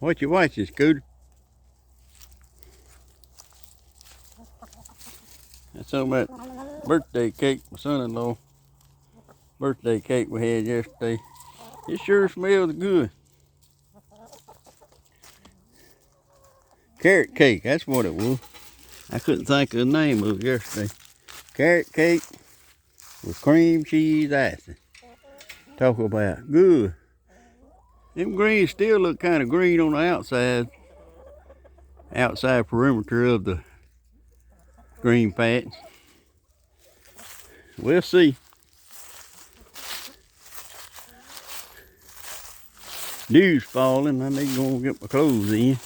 What you watching, Scooter? That's something about birthday cake, my son-in-law. Birthday cake we had yesterday. It sure smells good. Carrot cake, that's what it was. I couldn't think of the name of it yesterday. Carrot cake with cream cheese icing. Talk about good. Them greens still look kind of green on the outside perimeter of the green patch. We'll see. Dew's falling. I need to go get my clothes in.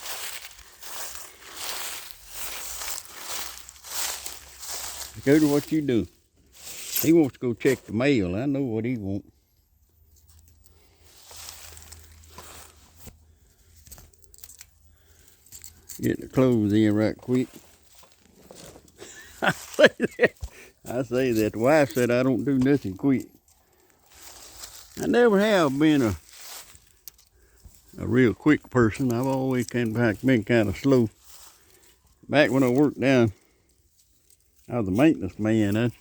Go to what you do. He wants to go check the mail. I know what he wants. Get the clothes in right quick. I say that. The wife said I don't do nothing quick. I never have been a real quick person. I've always been kind of slow. Back when I worked down, I was a maintenance man.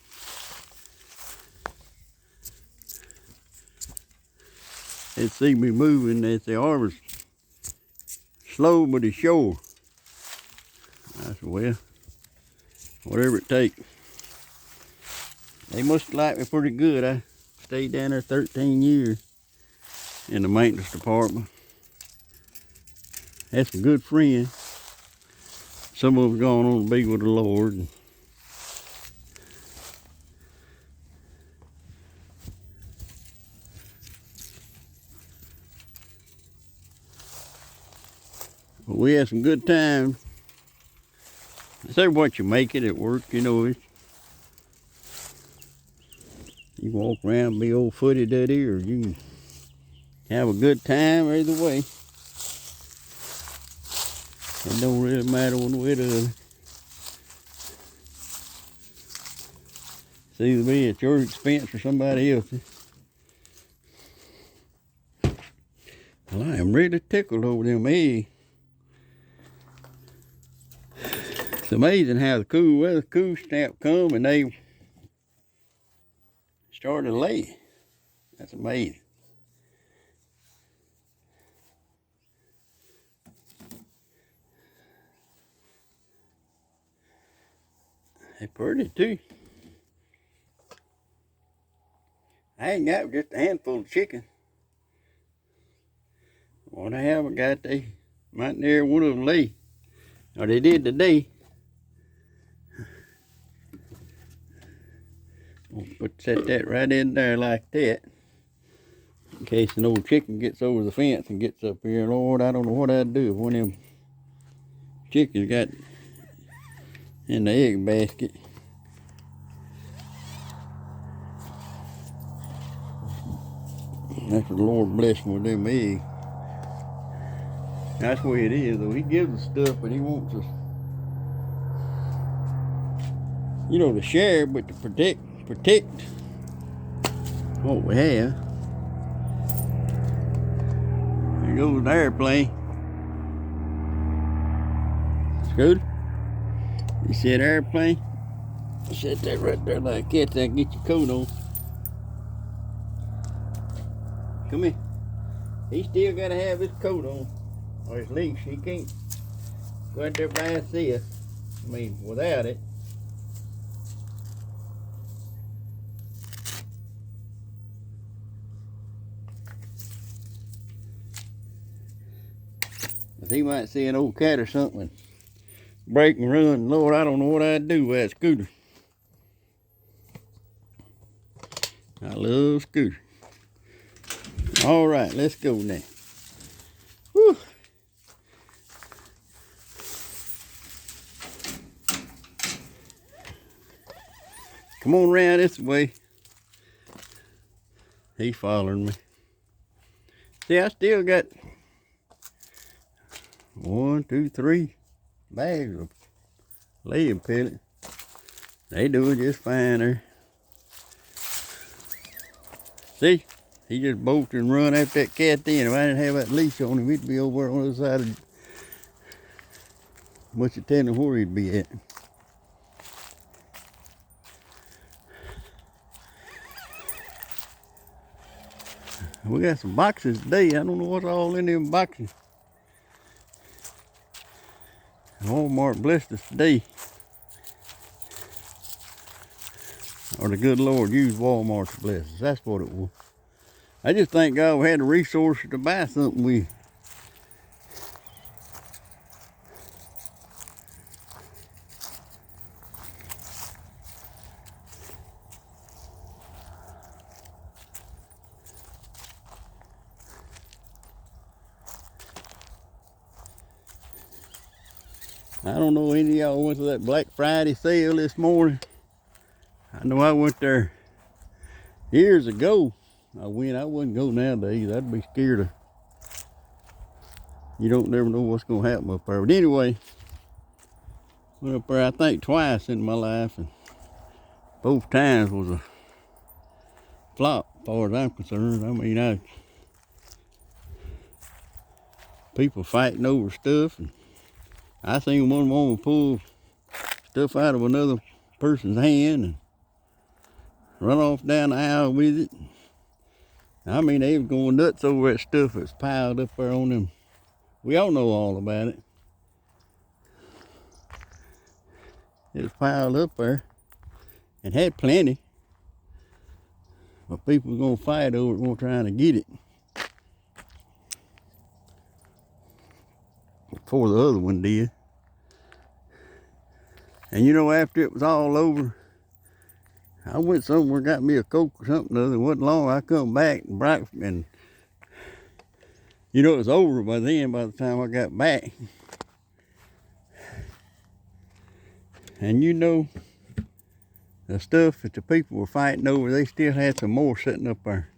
They'd see me moving. They'd say, "Arbor's slow, but he's sure." I said, "Well, whatever it takes." They must like me pretty good. I stayed down there 13 years in the maintenance department. Had some good friends. Some of them gone on to be with the Lord. But we had some good times. It's every what you make it at work, you know. You walk around, be old footy duddy, or you can have a good time either way. It don't really matter one way or the other. It's either be at your expense or somebody else's. Well, I am really tickled over them eggs. It's amazing how the cool weather, cool snap come and they started to lay. That's amazing. They're pretty too. I ain't got just a handful of chicken. What I haven't got, they might near one of them lay. Or they did today. Set that right in there like that. In case an old chicken gets over the fence and gets up here. Lord, I don't know what I'd do if one of them chickens got in the egg basket. That's what the Lord bless me with them eggs. That's the way it is, though. He gives us stuff, but he wants us, you know, to share, but to protect what we have. There goes the airplane. Scooter, you see that airplane? Set that right there like that, so I can get your coat on. Come here. He still got to have his coat on, or his leash. He can't go out there by himself. I mean, without it. He might see an old cat or something, break and run. Lord, I don't know what I'd do with that Scooter. I love Scooter. All right, let's go now. Whew. Come on around this way. He's following me. See, I still got 1, 2, 3 bags of laying pellets. They doing just fine there. See, He just bolted and run after that cat then. If I didn't have that leash on him, he'd be over on the other side of much of telling where he'd be at. We got some boxes today. I don't know what's all in them boxes. Walmart blessed us today. Or the good Lord used Walmart to bless us. That's what it was. I just thank God we had the resources to buy something with. I don't know any of y'all went to that Black Friday sale this morning. I know I went there years ago. I wouldn't go nowadays. I'd be scared of. You don't never know what's gonna happen up there. But anyway, went up there I think twice in my life, and both times was a flop as far as I'm concerned. I mean, people fighting over stuff, and I seen one woman pull stuff out of another person's hand and run off down the aisle with it. I mean, they was going nuts over that stuff that's piled up there on them. We all know all about it. It was piled up there and had plenty. But people was gonna fight over it, trying to get it before the other one did. And you know, after it was all over, I went somewhere, got me a Coke or something or other. It wasn't long, I come back and you know, it was over by then, by the time I got back. And you know, the stuff that the people were fighting over, they still had some more sitting up there.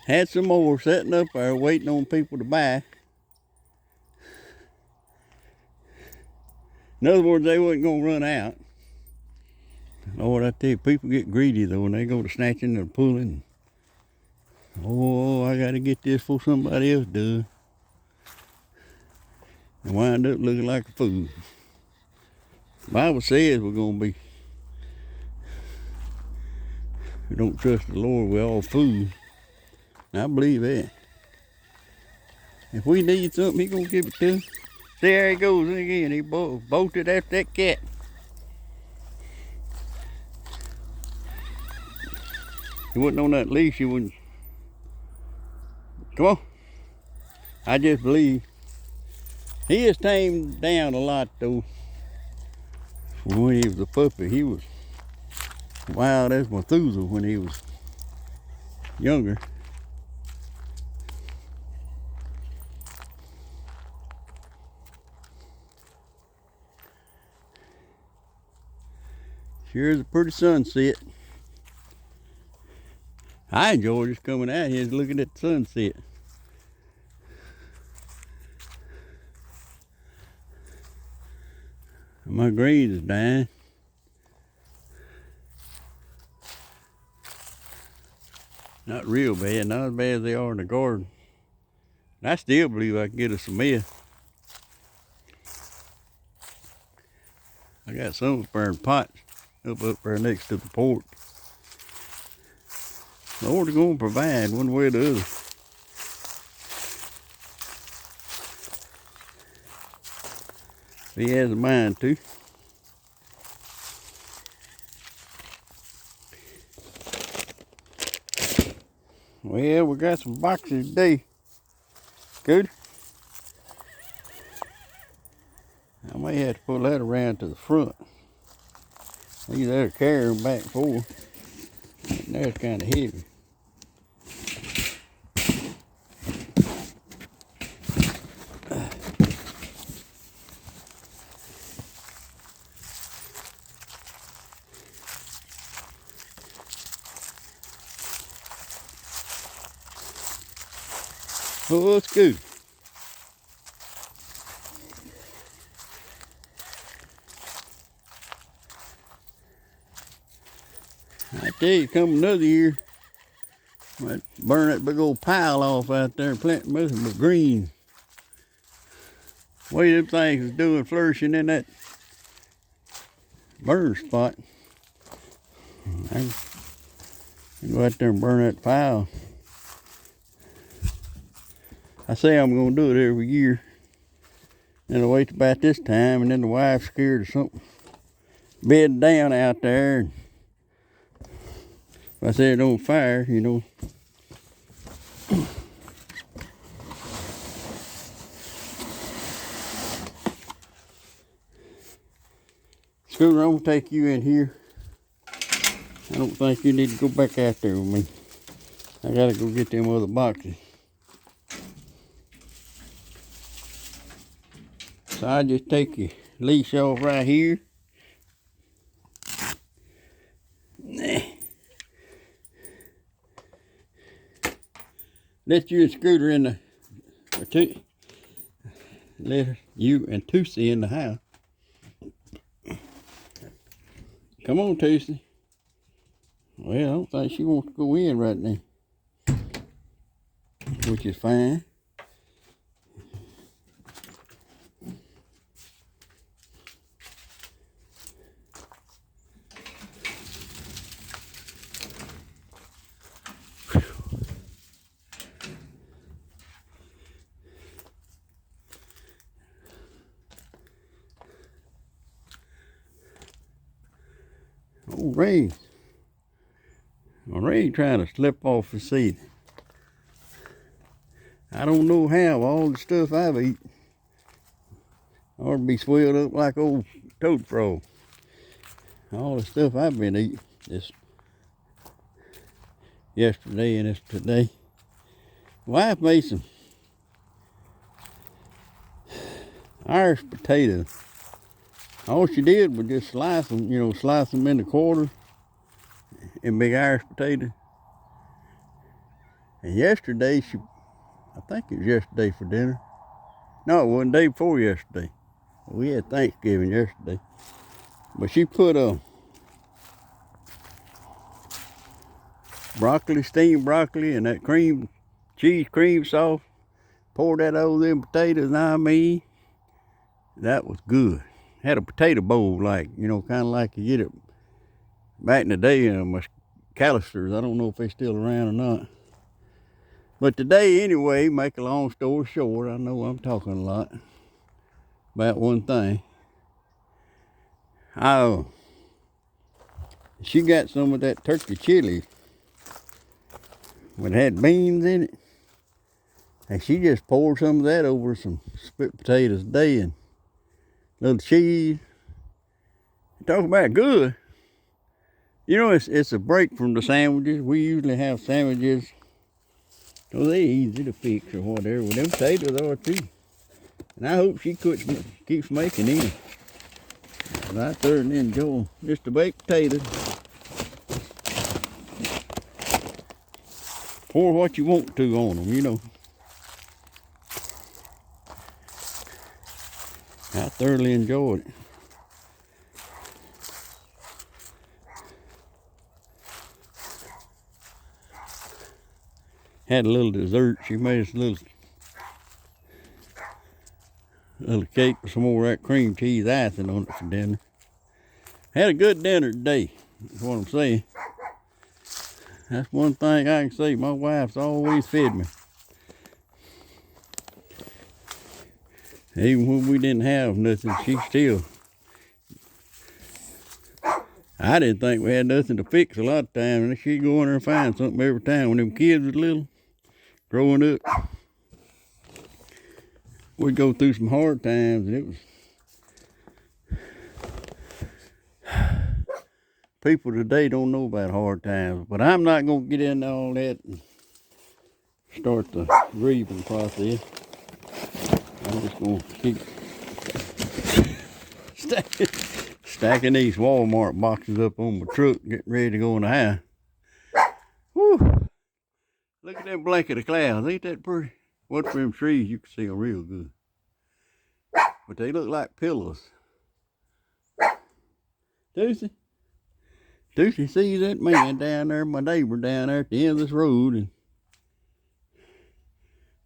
Had some more sitting up there waiting on people to buy. In other words, they wasn't gonna run out. Lord, I tell you, people get greedy though, and they go to snatching and pulling. Oh, I gotta get this before somebody else does. And wind up looking like a fool. The Bible says we're gonna be, we don't trust the Lord, we're all fools. And I believe that. If we need something, He's gonna give it to us. See, there he goes again. He bolted after that cat. He wasn't on that leash, he wouldn't. Come on. I just believe. He has tamed down a lot though. When he was a puppy, he was wild as Methuselah when he was younger. Sure is a pretty sunset. I enjoy just coming out here and looking at the sunset. My greens is dying. Not real bad, not as bad as they are in the garden. I still believe I can get us some meth. I got some up there in pots up there next to the porch. Lord's gonna provide one way or the other. He has a mind to. Well, we got some boxes today. Good. I may have to pull that around to the front. Either carry them back forward. That's kind of heavy. Oh, let's go. I tell you, come another year, might burn that big old pile off out there and plant nothing but green. Way them things is doing flourishing in that burn spot. I can go out there and burn that pile. I say I'm gonna do it every year. Then I wait about this time, and then the wife's scared of something bedding down out there. And if I say it don't fire, you know. Scooter, I'm gonna take you in here. I don't think you need to go back out there with me. I gotta go get them other boxes. So I just take your leash off right here. Let you and Scooter in the, let you and Tootsie in the house. Come on, Tootsie. Well, I don't think she wants to go in right now, which is fine. Oh, Ray. Well, Ray trying to slip off the seat. I don't know how all the stuff I've eaten ought to be swelled up like old toad frog. All the stuff I've been eating this yesterday and this today. Wife made some Irish potatoes. All she did was just slice them, you know, slice them into quarters in big Irish potatoes. And yesterday, I think it was yesterday for dinner. No, it wasn't the day before yesterday. We had Thanksgiving yesterday. But she put steamed broccoli, and that cheese cream sauce. Poured that over them potatoes, and I mean, that was good. Had a potato bowl, like, you know, kind of like you get it back in the day, McAllister's. I don't know if they're still around or not. But today, anyway, make a long story short, I know I'm talking a lot about one thing. She got some of that turkey chili when it had beans in it. And she just poured some of that over some split potatoes today and little cheese. Talk about good. You know, it's a break from the sandwiches. We usually have sandwiches. So they're easy to fix or whatever. Well, them potatoes are too. And I hope she keeps making them. And I thoroughly enjoy just the baked potatoes. Pour what you want to on them, you know. I thoroughly enjoyed it. Had a little dessert. She made us a little cake with some more of that cream cheese icing on it for dinner. Had a good dinner today, that's what I'm saying. That's one thing I can say. My wife's always fed me. Even when we didn't have nothing, she still. I didn't think we had nothing to fix a lot of times, and she'd go in there and find something every time. When them kids was little, growing up, we'd go through some hard times, and it was people today don't know about hard times. But I'm not gonna get into all that and start the grieving process. I'm just gonna keep stacking these Walmart boxes up on my truck, getting ready to go in the house. Whew. Look at that blanket of clouds. Ain't that pretty? Watch for them trees, you can see them real good. But they look like pillows. Tootsie? till she sees that man down there, my neighbor down there at the end of this road, and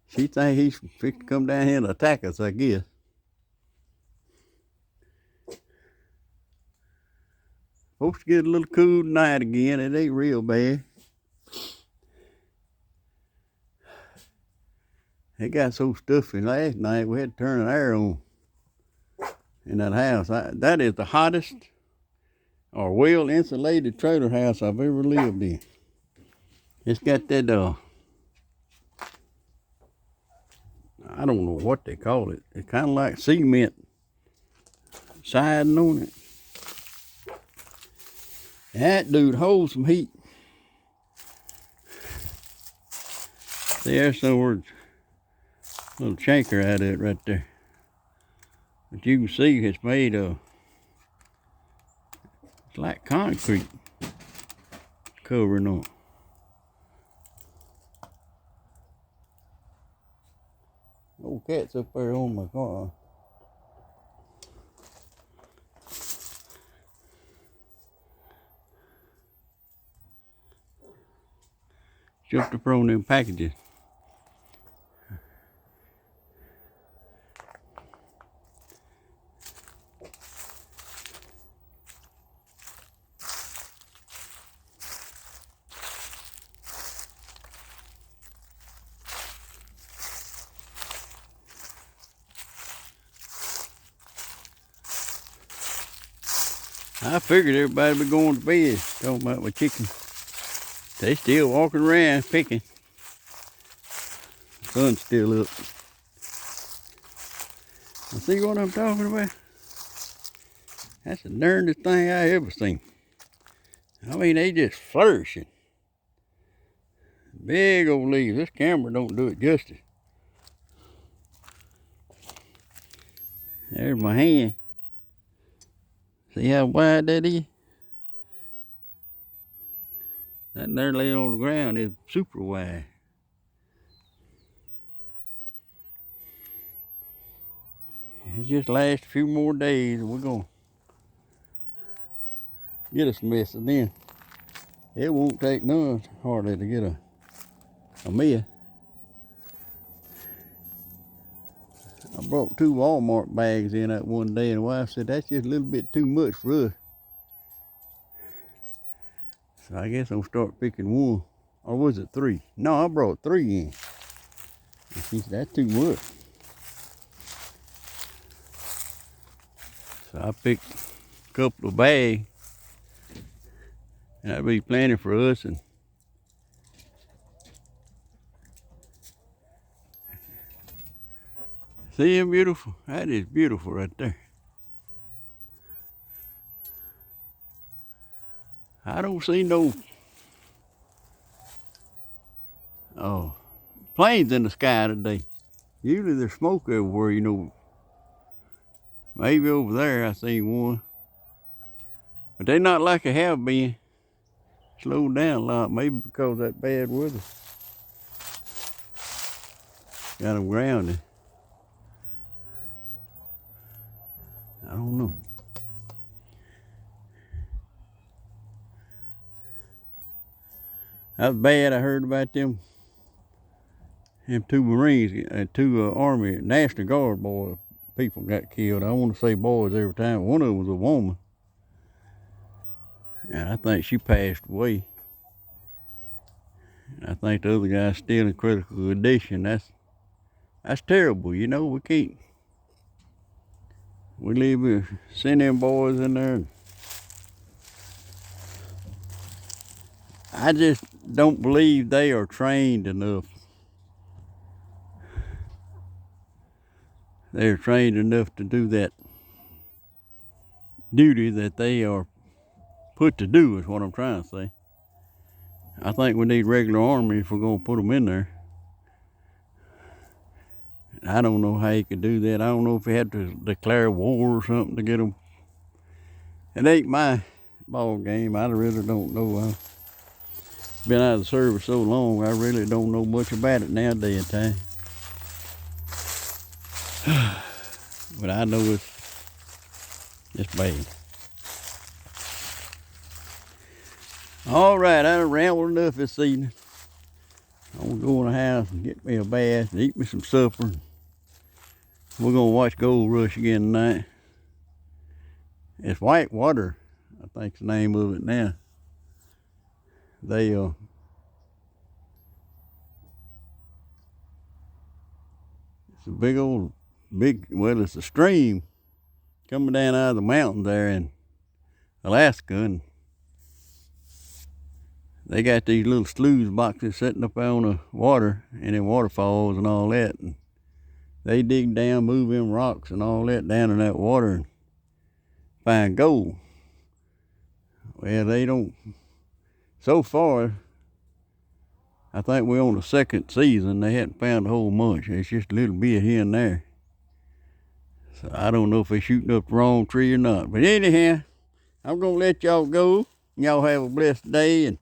she think he's fixing to come down here and attack us, I guess. Supposed to get a little cool tonight again. It ain't real bad. It got so stuffy last night we had to turn the air on in that house. That is the hottest or well insulated trailer house I've ever lived in. It's got that I don't know what they call it. It's kind of like cement siding on it. That dude holds some heat. There's somewhere a little chanker out of it right there. But you can see it's made of, it's like concrete covering on. Old cat's up there on my car. Jumped up on them packages. I figured everybody would be going to bed, talking about my chicken. They still walking around picking. The sun's still up. You see what I'm talking about? That's the darndest thing I ever seen. I mean, they just flourishing. Big old leaves. This camera don't do it justice. There's my hand. See how wide that is? That there laying on the ground is super wide. It just lasts a few more days and we're gonna get us mess, and then it won't take none hardly to get a meal. I brought 2 Walmart bags in that one day, and the wife said that's just a little bit too much for us. So I guess I'll start picking 1. Or was it 3? No, I brought 3 in. And she said that's too much. So I picked a couple of bags. And that'd be plenty for us. And see how beautiful? That is beautiful right there. I don't see no planes in the sky today. Usually there's smoke everywhere, you know. Maybe over there I see one. But they not like they have been. Slowed down a lot, maybe because of that bad weather. Got them grounded. I don't know. That was bad. I heard about them 2 Marines, 2 Army National Guard boys, people got killed. I want to say boys every time. One of them was a woman. And I think she passed away. And I think the other guy's still in critical condition. That's terrible, you know. We can't. We send them boys in there. I just don't believe they are trained enough. They're trained enough to do that duty that they are put to do, is what I'm trying to say. I think we need regular army if we're going to put them in there. I don't know how you could do that. I don't know if we had to declare war or something to get them. It ain't my ball game. I really don't know. I've been out of the service so long, I really don't know much about it nowadays time. But I know it's bad. All right, I done rambled enough this evening. I'm gonna go in the house and get me a bath and eat me some supper. We're gonna watch Gold Rush again tonight. It's White Water, I think's the name of it now. They it's a well, it's a stream coming down out of the mountains there in Alaska, and they got these little sluice boxes sitting up on the water and in waterfalls and all that, and they dig down, move them rocks and all that down in that water and find gold. Well, they don't. So far, I think we're on the second season. They hadn't found a whole bunch. It's just a little bit here and there. So I don't know if they're shooting up the wrong tree or not. But anyhow, I'm gonna let y'all go. Y'all have a blessed day, and